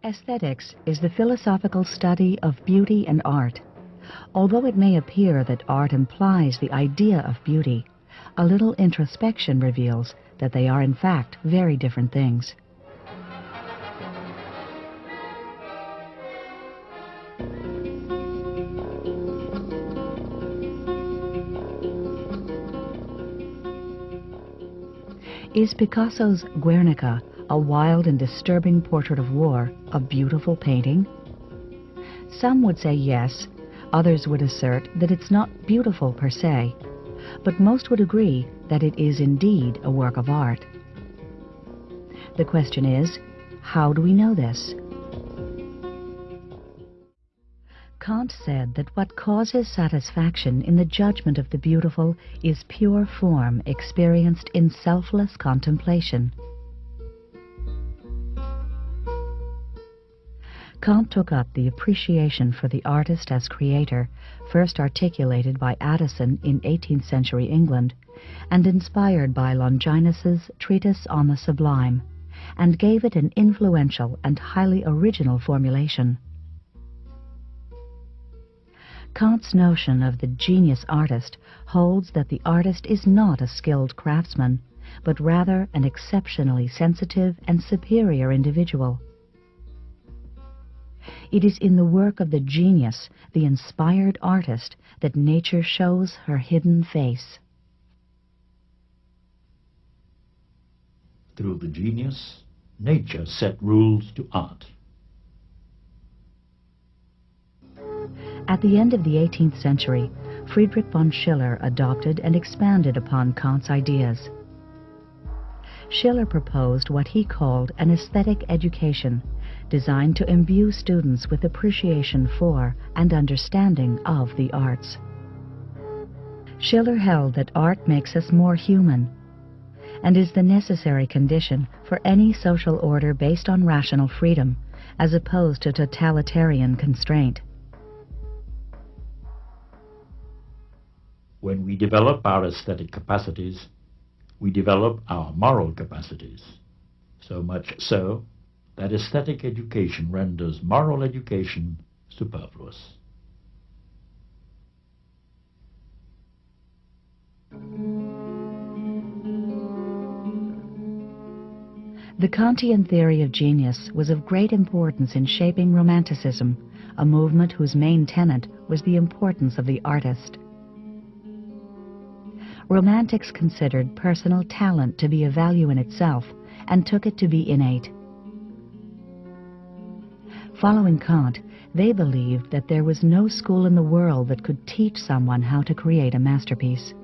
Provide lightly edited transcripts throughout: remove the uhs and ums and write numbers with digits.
Aesthetics is the philosophical study of beauty and art. Although it may appear that art implies the idea of beauty, a little introspection reveals that they are in fact very different things. Is Picasso's Guernica, a wild and disturbing portrait of war, a beautiful painting? Some would say yes, others would assert that it's not beautiful per se, but most would agree that it is indeed a work of art. The question is, how do we know this? Kant said that what causes satisfaction in the judgment of the beautiful is pure form experienced in selfless contemplation. Kant took up the appreciation for the artist as creator, first articulated by Addison in 18th century England, and inspired by Longinus's Treatise on the Sublime, and gave it an influential and highly original formulation. Kant's notion of the genius artist holds that the artist is not a skilled craftsman, but rather an exceptionally sensitive and superior individual. It is in the work of the genius, the inspired artist, that nature shows her hidden face. Through the genius, nature set rules to art. At the end of the 18th century, Friedrich von Schiller adopted and expanded upon Kant's ideas. Schiller proposed what he called an aesthetic education, designed to imbue students with appreciation for and understanding of the arts. Schiller held that art makes us more human, and is the necessary condition for any social order based on rational freedom, as opposed to totalitarian constraint. When we develop our aesthetic capacities, we develop our moral capacities, so much so that aesthetic education renders moral education superfluous. The Kantian theory of genius was of great importance in shaping Romanticism, a movement whose main tenet was the importance of the artist. Romantics considered personal talent to be a value in itself and took it to be innate. Following Kant, they believed that there was no school in the world that could teach someone how to create a masterpiece.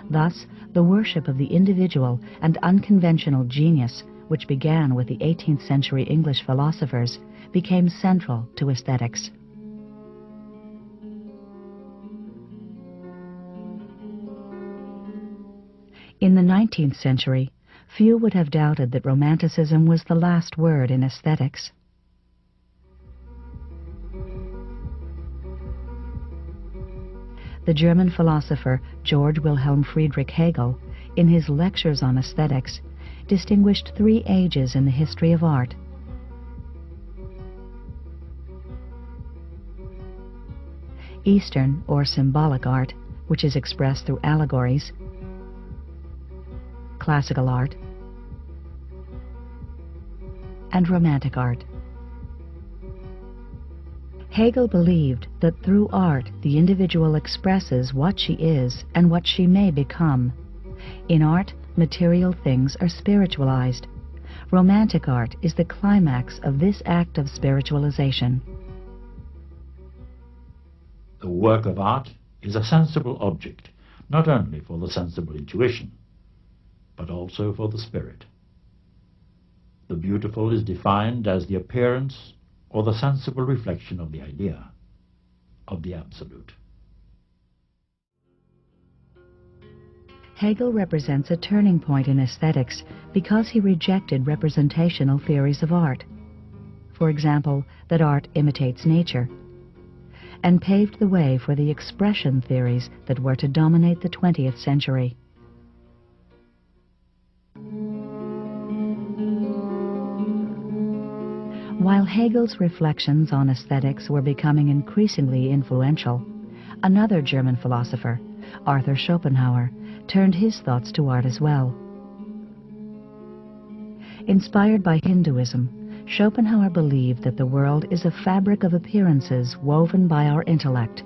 Thus, the worship of the individual and unconventional genius, which began with the 18th century English philosophers, became central to aesthetics. In the 19th century, few would have doubted that Romanticism was the last word in aesthetics. The German philosopher Georg Wilhelm Friedrich Hegel, in his Lectures on Aesthetics, distinguished 3 ages in the history of art. Eastern or symbolic art, which is expressed through allegories, classical art, and romantic art. Hegel believed that through art the individual expresses what she is and what she may become. In art, material things are spiritualized. Romantic art is the climax of this act of spiritualization. The work of art is a sensible object, not only for the sensible intuition, but also for the spirit. The beautiful is defined as the appearance or the sensible reflection of the idea, of the absolute. Hegel represents a turning point in aesthetics because he rejected representational theories of art. For example, that art imitates nature, and paved the way for the expression theories that were to dominate the 20th century. While Hegel's reflections on aesthetics were becoming increasingly influential, another German philosopher, Arthur Schopenhauer, turned his thoughts to art as well. Inspired by Hinduism, Schopenhauer believed that the world is a fabric of appearances woven by our intellect.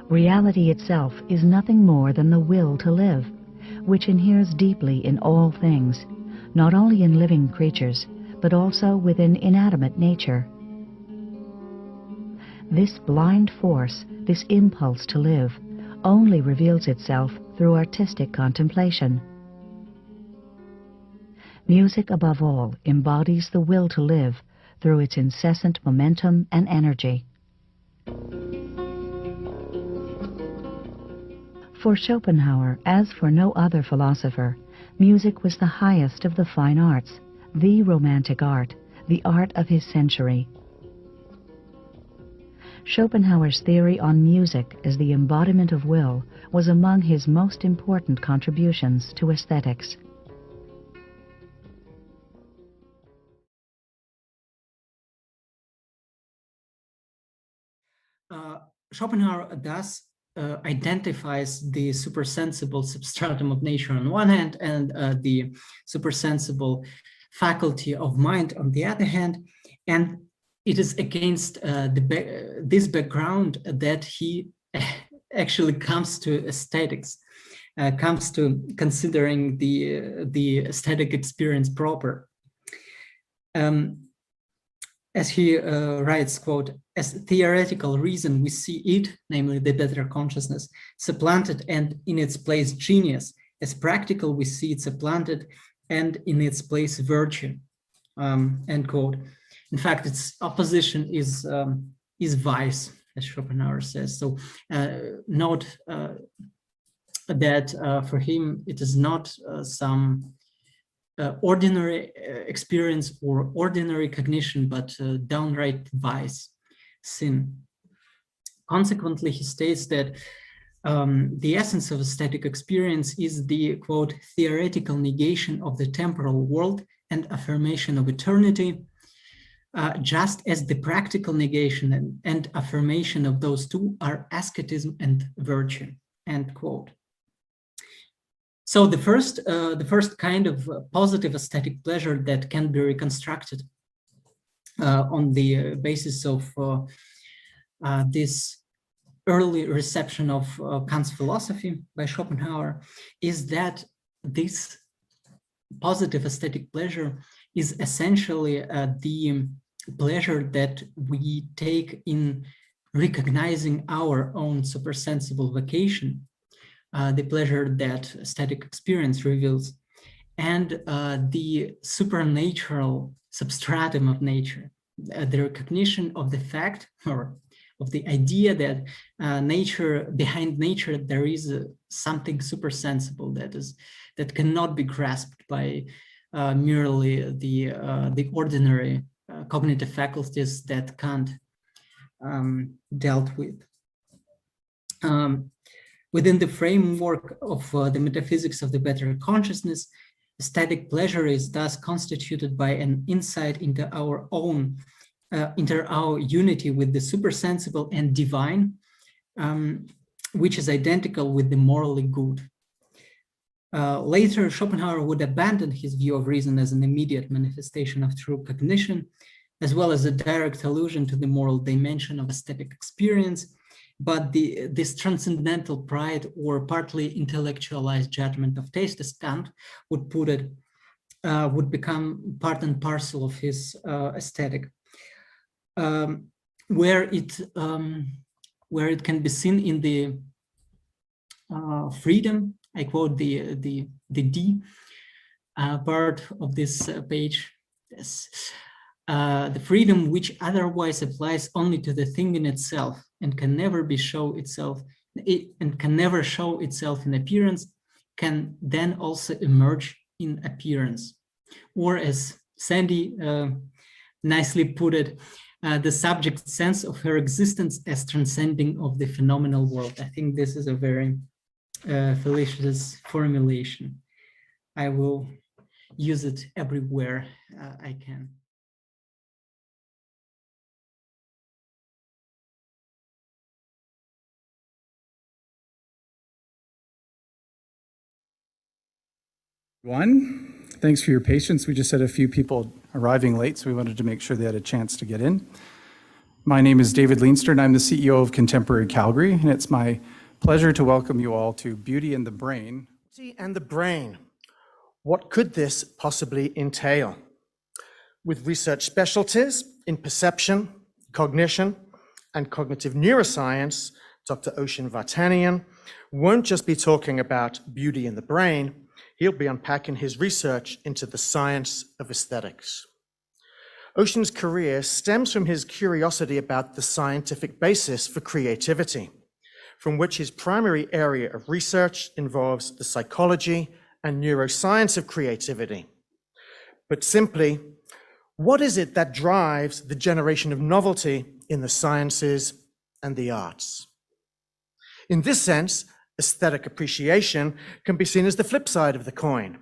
Reality itself is nothing more than the will to live, which inheres deeply in all things, not only in living creatures, but also within inanimate nature. This blind force, this impulse to live, only reveals itself through artistic contemplation. Music, above all, embodies the will to live through its incessant momentum and energy. For Schopenhauer, as for no other philosopher, music was the highest of the fine arts, the romantic art, the art of his century. Schopenhauer's theory on music as the embodiment of will was among his most important contributions to aesthetics. Schopenhauer thus identifies the supersensible substratum of nature on one hand and the supersensible faculty of mind on the other hand, and it is against this background that he actually comes to aesthetics, comes to considering the aesthetic experience proper. As he writes, quote, "As theoretical reason, we see it, namely the better consciousness, supplanted and in its place genius. As practical, we see it supplanted and in its place virtue." End quote. In fact, its opposition is vice, as Schopenhauer says. So note that for him, it is not some ordinary experience or ordinary cognition, but downright vice, sin. Consequently, he states that the essence of aesthetic experience is the, quote, theoretical negation of the temporal world and affirmation of eternity, just as the practical negation and affirmation of those two are asceticism and virtue, end quote. So the first kind of positive aesthetic pleasure that can be reconstructed on the basis of this early reception of Kant's philosophy by Schopenhauer is that this positive aesthetic pleasure is essentially the pleasure that we take in recognizing our own supersensible vocation, the pleasure that aesthetic experience reveals, and the supernatural substratum of nature, the recognition of the fact or of the idea that behind nature there is something supersensible that cannot be grasped by merely the ordinary cognitive faculties that Kant dealt with. Within the framework of the metaphysics of the better consciousness, aesthetic pleasure is thus constituted by an insight into our own, into our unity with the supersensible and divine, which is identical with the morally good. Later, Schopenhauer would abandon his view of reason as an immediate manifestation of true cognition, as well as a direct allusion to the moral dimension of aesthetic experience, but this transcendental pride or partly intellectualized judgment of taste, as Kant would put it, would become part and parcel of his aesthetic, where it can be seen in the freedom. I quote the D part of this page. Yes. The freedom which otherwise applies only to the thing in itself and can never show itself in appearance, can then also emerge in appearance. Or as Sandy nicely put it, the subject sense of her existence as transcending of the phenomenal world. I think this is a very fallacious formulation. I will use it everywhere I can. Thanks for your patience. We just had a few people arriving late, so we wanted to make sure they had a chance to get in. My name is David Leinster, and I'm the CEO of Contemporary Calgary, and it's my pleasure to welcome you all to Beauty and the Brain. Beauty and the brain. What could this possibly entail? With research specialties in perception, cognition, and cognitive neuroscience, Dr. Oshin Vartanian won't just be talking about beauty in the brain, he'll be unpacking his research into the science of aesthetics. Oshin's career stems from his curiosity about the scientific basis for creativity, from which his primary area of research involves the psychology and neuroscience of creativity. But simply, what is it that drives the generation of novelty in the sciences and the arts? In this sense, aesthetic appreciation can be seen as the flip side of the coin.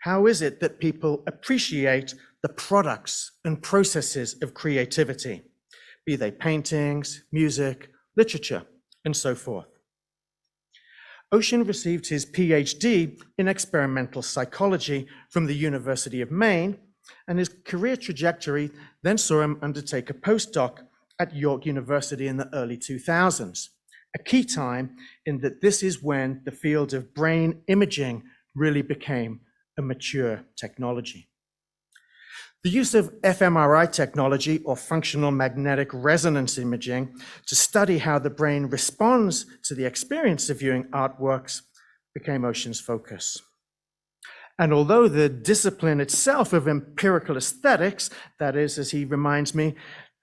How is it that people appreciate the products and processes of creativity, be they paintings, music, literature, and so forth? Oshin received his PhD in experimental psychology from the University of Maine, and his career trajectory then saw him undertake a postdoc at York University in the early 2000s, a key time in that this is when the field of brain imaging really became a mature technology. The use of fMRI technology, or functional magnetic resonance imaging, to study how the brain responds to the experience of viewing artworks became Oshin's focus. And although the discipline itself of empirical aesthetics, that is, as he reminds me,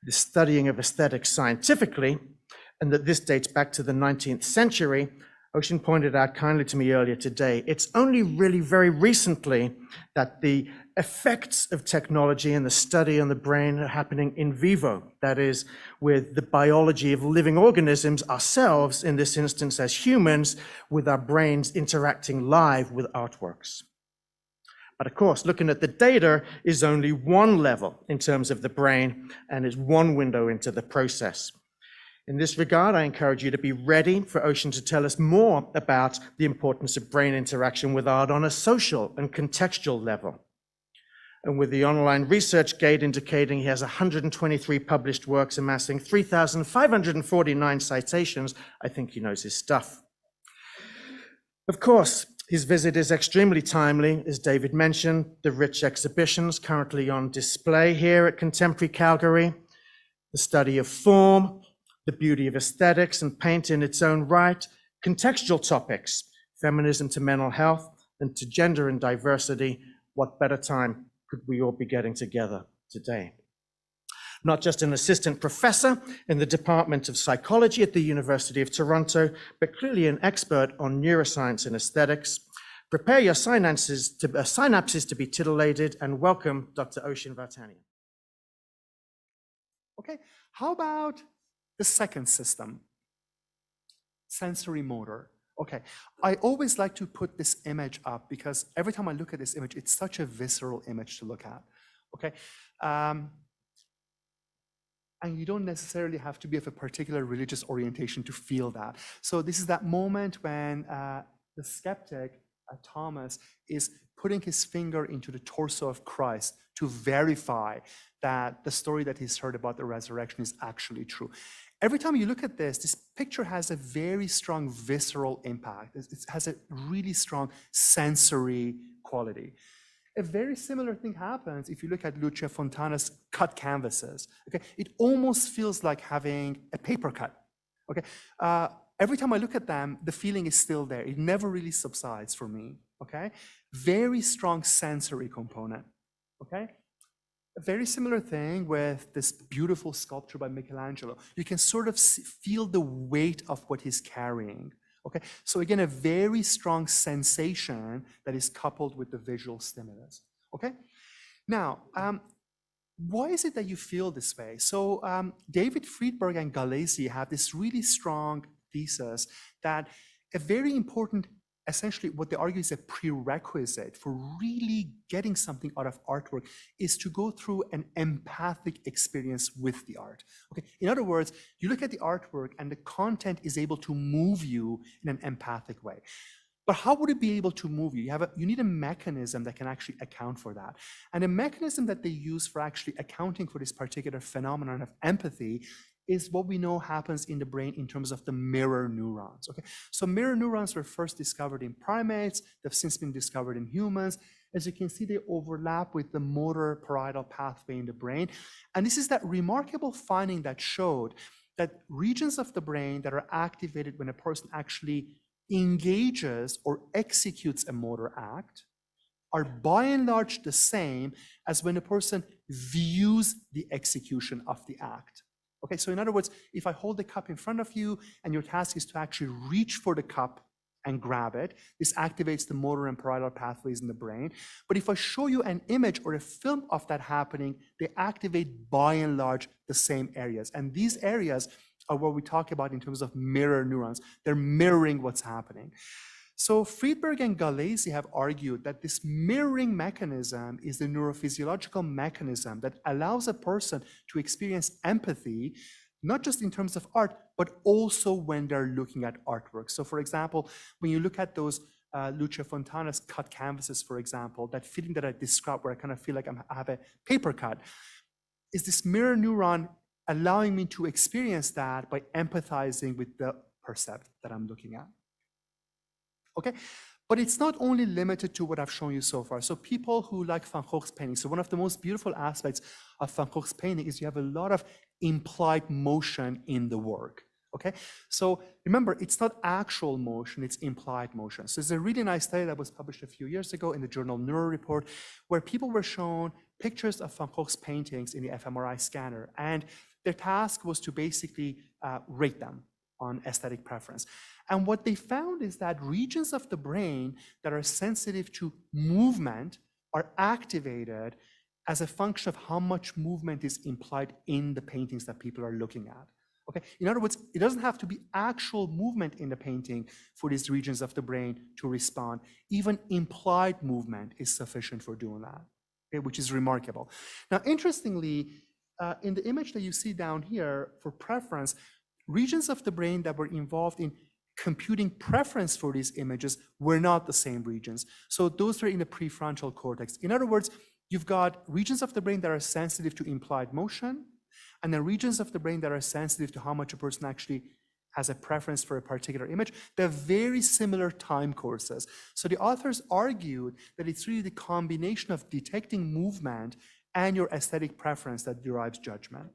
the studying of aesthetics scientifically, and that this dates back to the 19th century, Oshin pointed out kindly to me earlier today, it's only really very recently that the effects of technology and the study on the brain are happening in vivo, that is, with the biology of living organisms, ourselves, in this instance as humans, with our brains interacting live with artworks. But of course, looking at the data is only one level in terms of the brain and is one window into the process. In this regard, I encourage you to be ready for Oshin to tell us more about the importance of brain interaction with art on a social and contextual level. And with the online research gate indicating he has 123 published works amassing 3,549 citations, I think he knows his stuff. Of course, his visit is extremely timely, as David mentioned, the rich exhibitions currently on display here at Contemporary Calgary, the study of form, the beauty of aesthetics and paint in its own right, contextual topics, feminism to mental health, and to gender and diversity. What better time could we all be getting together today? Not just an assistant professor in the Department of Psychology at the University of Toronto, but clearly an expert on neuroscience and aesthetics. Prepare your synapses to be titillated, and welcome Dr. Oshin Vartanian. Okay, how about the second system, sensory motor? Okay, I always like to put this image up because every time I look at this image, it's such a visceral image to look at. Okay, and you don't necessarily have to be of a particular religious orientation to feel that. So this is that moment when the skeptic, Thomas, is putting his finger into the torso of Christ to verify that the story that he's heard about the resurrection is actually true. Every time you look at this picture has a very strong visceral impact. It has a really strong sensory quality. A very similar thing happens if you look at Lucia Fontana's cut canvases. Okay, it almost feels like having a paper cut. Okay, every time I look at them, the feeling is still there. It never really subsides for me. Okay, very strong sensory component. Okay. A very similar thing with this beautiful sculpture by Michelangelo. You can sort of feel the weight of what he's carrying. Okay, so again, a very strong sensation that is coupled with the visual stimulus. Okay, now, why is it that you feel this way? So David Friedberg and Galeazzi have this really strong thesis that a very important essentially what they argue is a prerequisite for really getting something out of artwork is to go through an empathic experience with the art. Okay, in other words, you look at the artwork and the content is able to move you in an empathic way. But how would it be able to move you? You need a mechanism that can actually account for that. And the mechanism that they use for actually accounting for this particular phenomenon of empathy is what we know happens in the brain in terms of the mirror neurons. Okay, so mirror neurons were first discovered in primates. They've since been discovered in humans. As you can see, they overlap with the motor parietal pathway in the brain. And this is that remarkable finding that showed that regions of the brain that are activated when a person actually engages or executes a motor act are by and large the same as when a person views the execution of the act. Okay, so in other words, if I hold the cup in front of you and your task is to actually reach for the cup and grab it, this activates the motor and parietal pathways in the brain. But if I show you an image or a film of that happening, they activate by and large the same areas. And these areas are what we talk about in terms of mirror neurons. They're mirroring what's happening. So Friedberg and Gallese have argued that this mirroring mechanism is the neurophysiological mechanism that allows a person to experience empathy, not just in terms of art, but also when they're looking at artwork. So for example, when you look at those Lucia Fontana's cut canvases, for example, that feeling that I described where I kind of feel like I have a paper cut, is this mirror neuron allowing me to experience that by empathizing with the percept that I'm looking at. Okay, but it's not only limited to what I've shown you so far. So people who like Van Gogh's painting, so one of the most beautiful aspects of Van Gogh's painting is you have a lot of implied motion in the work. Okay, so remember, it's not actual motion, it's implied motion. So there's a really nice study that was published a few years ago in the journal Neuro Report, where people were shown pictures of Van Gogh's paintings in the fMRI scanner, and their task was to basically rate them on aesthetic preference. And what they found is that regions of the brain that are sensitive to movement are activated as a function of how much movement is implied in the paintings that people are looking at. Okay, in other words, it doesn't have to be actual movement in the painting for these regions of the brain to respond. Even implied movement is sufficient for doing that, okay, which is remarkable. Now, interestingly, in the image that you see down here for preference, regions of the brain that were involved in computing preference for these images were not the same regions. So those are in the prefrontal cortex. In other words, you've got regions of the brain that are sensitive to implied motion, and then regions of the brain that are sensitive to how much a person actually has a preference for a particular image. They're very similar time courses. So the authors argued that it's really the combination of detecting movement and your aesthetic preference that derives judgment.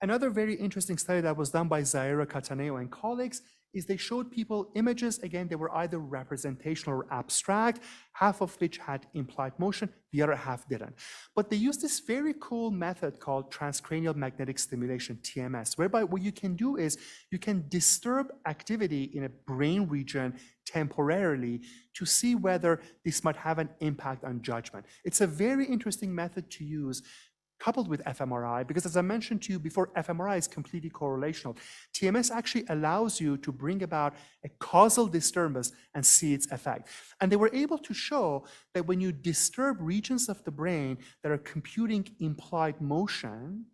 Another very interesting study that was done by Zaira Cataneo and colleagues is they showed people images, again, they were either representational or abstract, half of which had implied motion, the other half didn't. But they used this very cool method called transcranial magnetic stimulation, TMS, whereby what you can do is you can disturb activity in a brain region temporarily to see whether this might have an impact on judgment. It's a very interesting method to use coupled with fMRI, because as I mentioned to you before, fMRI is completely correlational. TMS actually allows you to bring about a causal disturbance and see its effect. And they were able to show that when you disturb regions of the brain that are computing implied motion,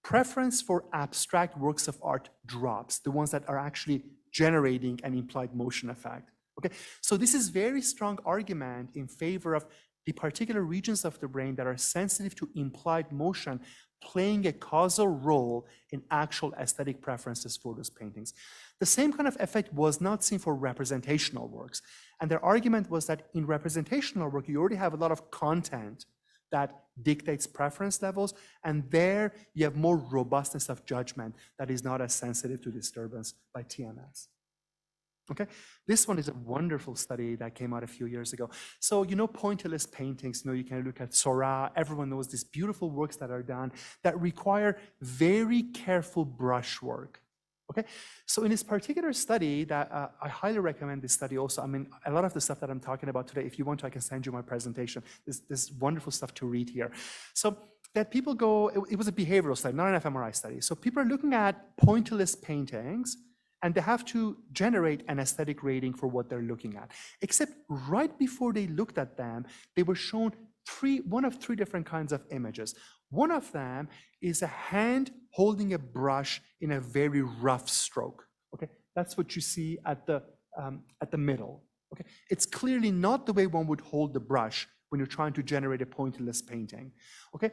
preference for abstract works of art drops, the ones that are actually generating an implied motion effect. Okay, so this is very strong argument in favor of the particular regions of the brain that are sensitive to implied motion playing a causal role in actual aesthetic preferences for those paintings. The same kind of effect was not seen for representational works. And their argument was that in representational work, you already have a lot of content that dictates preference levels, and there you have more robustness of judgment that is not as sensitive to disturbance by TMS. Okay, this one is a wonderful study that came out a few years ago. So, you know, pointillist paintings, you know, you can look at Seurat, everyone knows these beautiful works that are done that require very careful brush work. Okay, so in this particular study that I highly recommend this study also. I mean, a lot of the stuff that I'm talking about today, if you want to, I can send you my presentation. There's wonderful stuff to read here. So that people go, it was a behavioral study, not an fMRI study. So people are looking at pointillist paintings, and they have to generate an aesthetic rating for what they're looking at. Except right before they looked at them, they were shown one of three different kinds of images. One of them is a hand holding a brush in a very rough stroke. Okay, that's what you see at the middle. Okay, it's clearly not the way one would hold the brush when you're trying to generate a pointillist painting. Okay.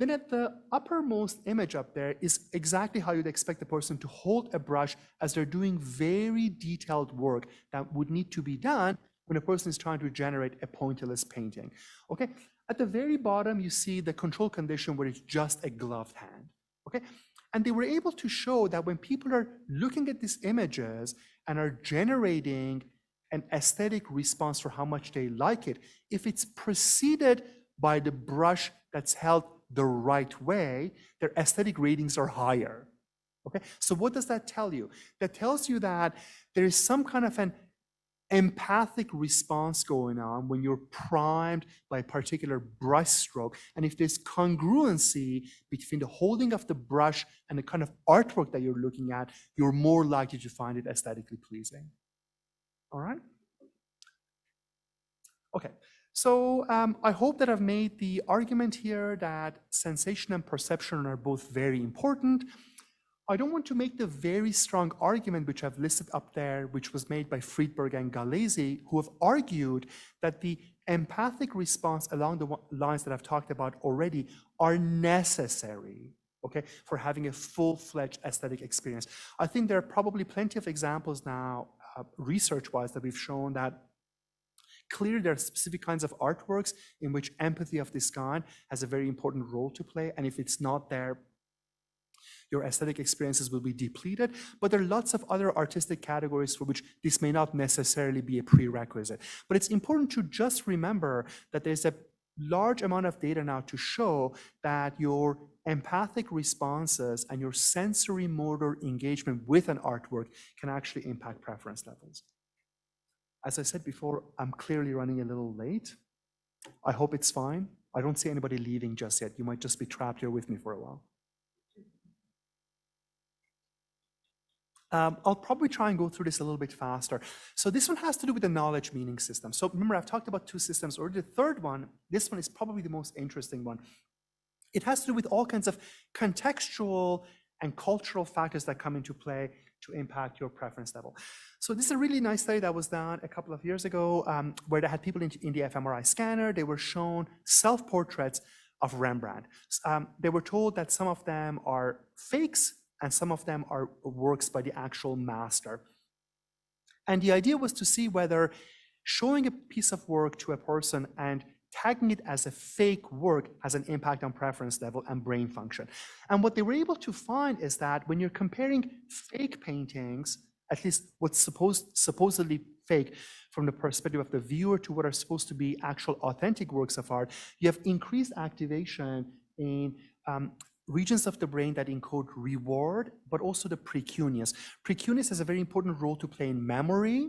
Then at the uppermost image up there is exactly how you'd expect the person to hold a brush as they're doing very detailed work that would need to be done when a person is trying to generate a pointillist painting. Okay, at the very bottom, you see the control condition where it's just a gloved hand. Okay, and they were able to show that when people are looking at these images and are generating an aesthetic response for how much they like it, if it's preceded by the brush that's held the right way, their aesthetic ratings are higher. Okay, so what does that tell you? That tells you that there is some kind of an empathic response going on when you're primed by a particular brush stroke. And if there's congruency between the holding of the brush and the kind of artwork that you're looking at, you're more likely to find it aesthetically pleasing. All right? Okay. So I hope that I've made the argument here that sensation and perception are both very important. I don't want to make the very strong argument which I've listed up there, which was made by Friedberg and Gallese, who have argued that the empathic response along the lines that I've talked about already are necessary, okay, for having a full-fledged aesthetic experience. I think there are probably plenty of examples now, research-wise, that we've shown that clearly, there are specific kinds of artworks in which empathy of this kind has a very important role to play. And if it's not there, your aesthetic experiences will be depleted. But there are lots of other artistic categories for which this may not necessarily be a prerequisite. But it's important to just remember that there's a large amount of data now to show that your empathic responses and your sensory motor engagement with an artwork can actually impact preference levels. As I said before, I'm clearly running a little late. I hope it's fine. I don't see anybody leaving just yet. You might just be trapped here with me for a while. I'll probably try and go through this a little bit faster. So this one has to do with the knowledge meaning system. So remember, I've talked about two systems already. The third one, this one is probably the most interesting one. It has to do with all kinds of contextual and cultural factors that come into play to impact your preference level. So this is a really nice study that was done a couple of years ago where they had people in the fMRI scanner. They were shown self-portraits of Rembrandt. They were told that some of them are fakes and some of them are works by the actual master. And the idea was to see whether showing a piece of work to a person and tagging it as a fake work has an impact on preference level and brain function. And what they were able to find is that when you're comparing fake paintings, at least what's supposedly fake from the perspective of the viewer to what are supposed to be actual authentic works of art, you have increased activation in regions of the brain that encode reward, but also the precuneus. Precuneus has a very important role to play in memory,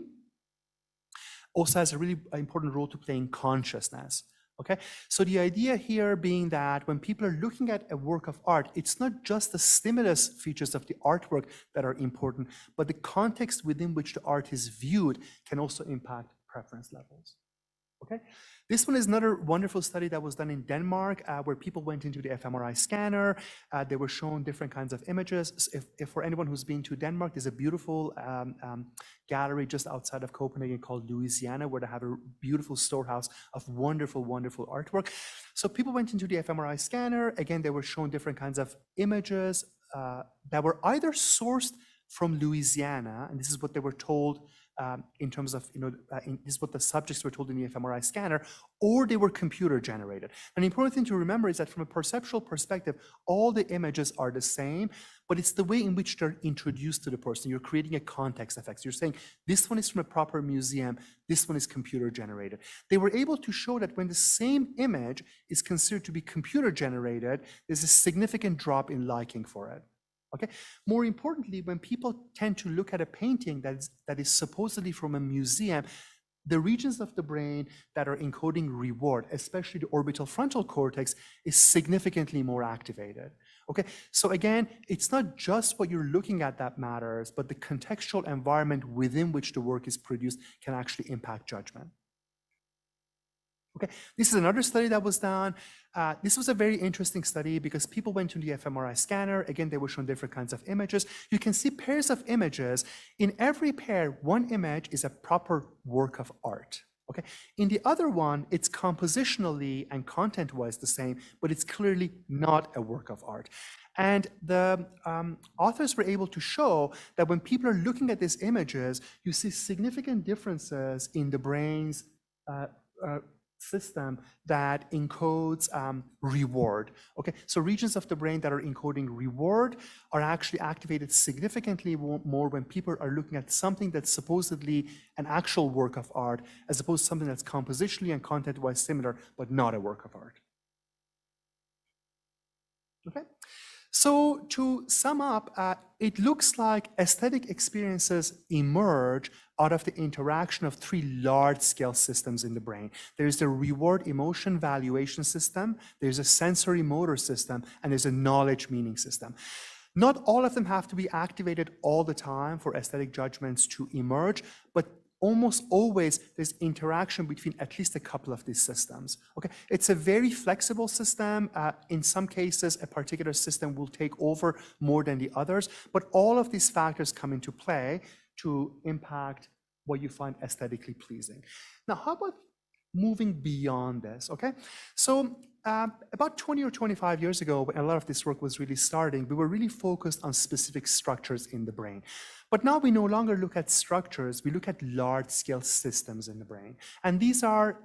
also has a really important role to play in consciousness. Okay, so the idea here being that when people are looking at a work of art, it's not just the stimulus features of the artwork that are important, but the context within which the art is viewed can also impact preference levels. Okay, this one is another wonderful study that was done in Denmark where people went into the fMRI scanner. They were shown different kinds of images. If for anyone who's been to Denmark, there's a beautiful gallery just outside of Copenhagen called Louisiana, where they have a beautiful storehouse of wonderful, wonderful artwork. So people went into the fMRI scanner. Again, they were shown different kinds of images that were either sourced from Louisiana, and this is what they were told in terms of, this is what the subjects were told in the fMRI scanner, or they were computer generated. An important thing to remember is that from a perceptual perspective, all the images are the same, but it's the way in which they're introduced to the person. You're creating a context effect. You're saying, this one is from a proper museum, this one is computer generated. They were able to show that when the same image is considered to be computer generated, there's a significant drop in liking for it. Okay. More importantly, when people tend to look at a painting that is supposedly from a museum, the regions of the brain that are encoding reward, especially the orbital frontal cortex, is significantly more activated. Okay, so again, it's not just what you're looking at that matters, but the contextual environment within which the work is produced can actually impact judgment. Okay, this is another study that was done. This was a very interesting study because people went to the fMRI scanner. Again, they were shown different kinds of images. You can see pairs of images. In every pair, one image is a proper work of art. Okay, in the other one, it's compositionally and content-wise the same, but it's clearly not a work of art. And the authors were able to show that when people are looking at these images, you see significant differences in the brain's system that encodes reward. Okay, so regions of the brain that are encoding reward are actually activated significantly more when people are looking at something that's supposedly an actual work of art, as opposed to something that's compositionally and content-wise similar, but not a work of art. Okay, so to sum up, it looks like aesthetic experiences emerge out of the interaction of three large-scale systems in the brain. There's the reward emotion valuation system, there's a sensory motor system, and there's a knowledge meaning system. Not all of them have to be activated all the time for aesthetic judgments to emerge, but almost always there's interaction between at least a couple of these systems. Okay, it's a very flexible system. In some cases, a particular system will take over more than the others, but all of these factors come into play to impact what you find aesthetically pleasing. Now, how about moving beyond this? Okay, so about 20 or 25 years ago, when a lot of this work was really starting, we were really focused on specific structures in the brain. But now we no longer look at structures, we look at large-scale systems in the brain. And these are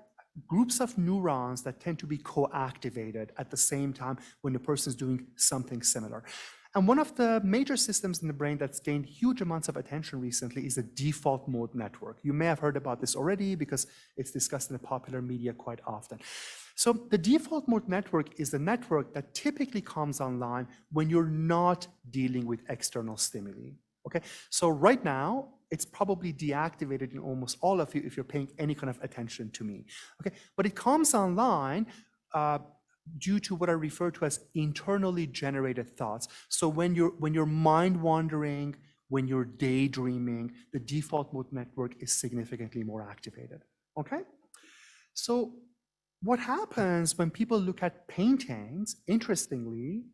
groups of neurons that tend to be co-activated at the same time when the person is doing something similar. And one of the major systems in the brain that's gained huge amounts of attention recently is the default mode network. You may have heard about this already because it's discussed in the popular media quite often. So the default mode network is the network that typically comes online when you're not dealing with external stimuli. Okay, so right now, it's probably deactivated in almost all of you if you're paying any kind of attention to me. Okay, but it comes online due to what I refer to as internally generated thoughts. So when you're mind wandering, when you're daydreaming, the default mode network is significantly more activated. Okay, so what happens when people look at paintings, interestingly,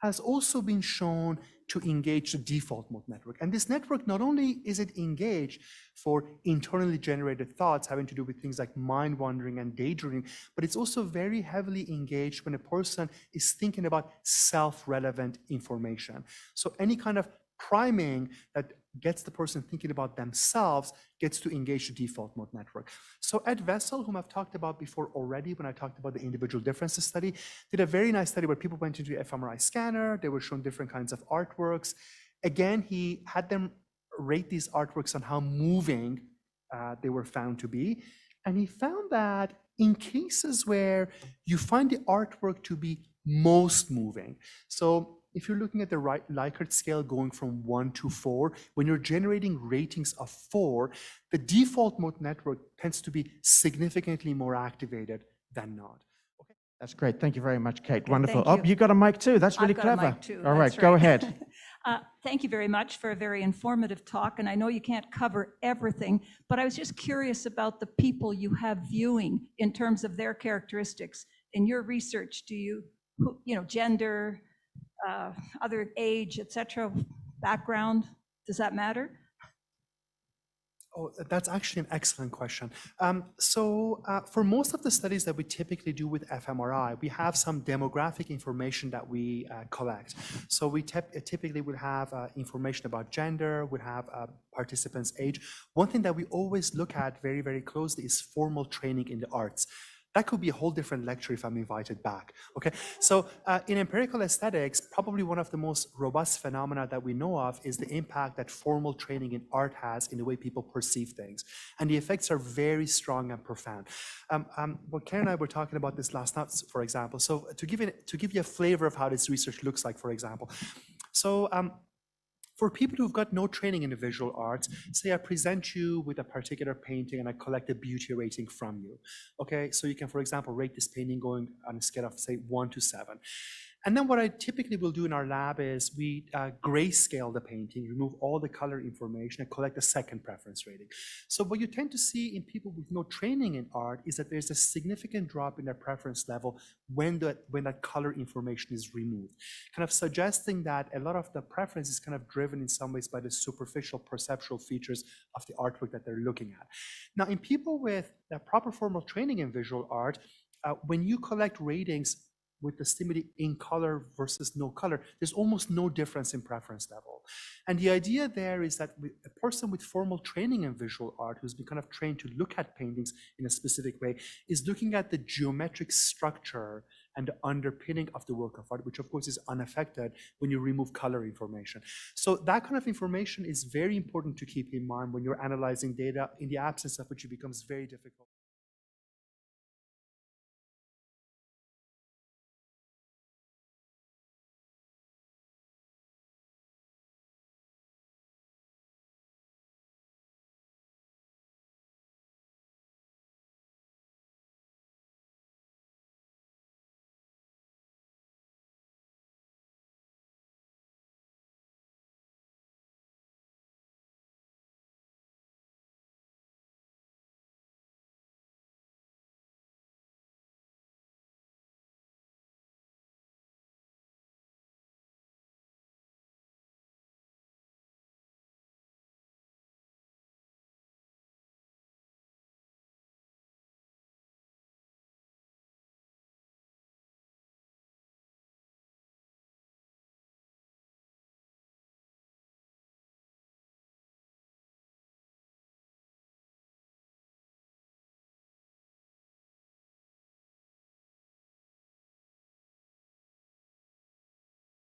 has also been shown to engage the default mode network. And this network, not only is it engaged for internally generated thoughts having to do with things like mind wandering and daydreaming, but it's also very heavily engaged when a person is thinking about self-relevant information. So any kind of priming that gets the person thinking about themselves gets to engage the default mode network. So Ed Vessel, whom I've talked about before already when I talked about the individual differences study, did a very nice study where people went into the fMRI scanner, they were shown different kinds of artworks. Again, he had them rate these artworks on how moving they were found to be. And he found that in cases where you find the artwork to be most moving, so if you're looking at the Likert scale going from 1 to 4, when you're generating ratings of 4, the default mode network tends to be significantly more activated than not. Okay. That's great. Thank you very much, Kate. Okay, Wonderful. thank Oh, you. you got a mic too. That's really I've got a clever. mic too, All right, that's go right. ahead. Thank you very much for a very informative talk. And I know you can't cover everything, but I was just curious about the people you have viewing in terms of their characteristics. In your research, do you gender, other age, etc., background, does that matter? Oh, that's actually an excellent question. For most of the studies that we typically do with fMRI, we have some demographic information that we collect. So we typically would have information about gender, would have participants' age. One thing that we always look at very, very closely is formal training in the arts. That could be a whole different lecture if I'm invited back, okay? So in empirical aesthetics, probably one of the most robust phenomena that we know of is the impact that formal training in art has in the way people perceive things. And the effects are very strong and profound. Well, Karen and I were talking about this last night, for example. So to give you a flavor of how this research looks like, for example. So For people who've got no training in the visual arts, say I present you with a particular painting and I collect a beauty rating from you. Okay, so you can, for example, rate this painting going on a scale of, say, 1 to 7. And then what I typically will do in our lab is we grayscale the painting, remove all the color information, and collect a second preference rating. So what you tend to see in people with no training in art is that there's a significant drop in their preference level when that color information is removed, kind of suggesting that a lot of the preference is kind of driven in some ways by the superficial perceptual features of the artwork that they're looking at. Now, in people with the proper formal training in visual art, when you collect ratings with the stimuli in color versus no color, there's almost no difference in preference level. And the idea there is that a person with formal training in visual art, who's been kind of trained to look at paintings in a specific way, is looking at the geometric structure and the underpinning of the work of art, which of course is unaffected when you remove color information. So that kind of information is very important to keep in mind when you're analyzing data, in the absence of which it becomes very difficult.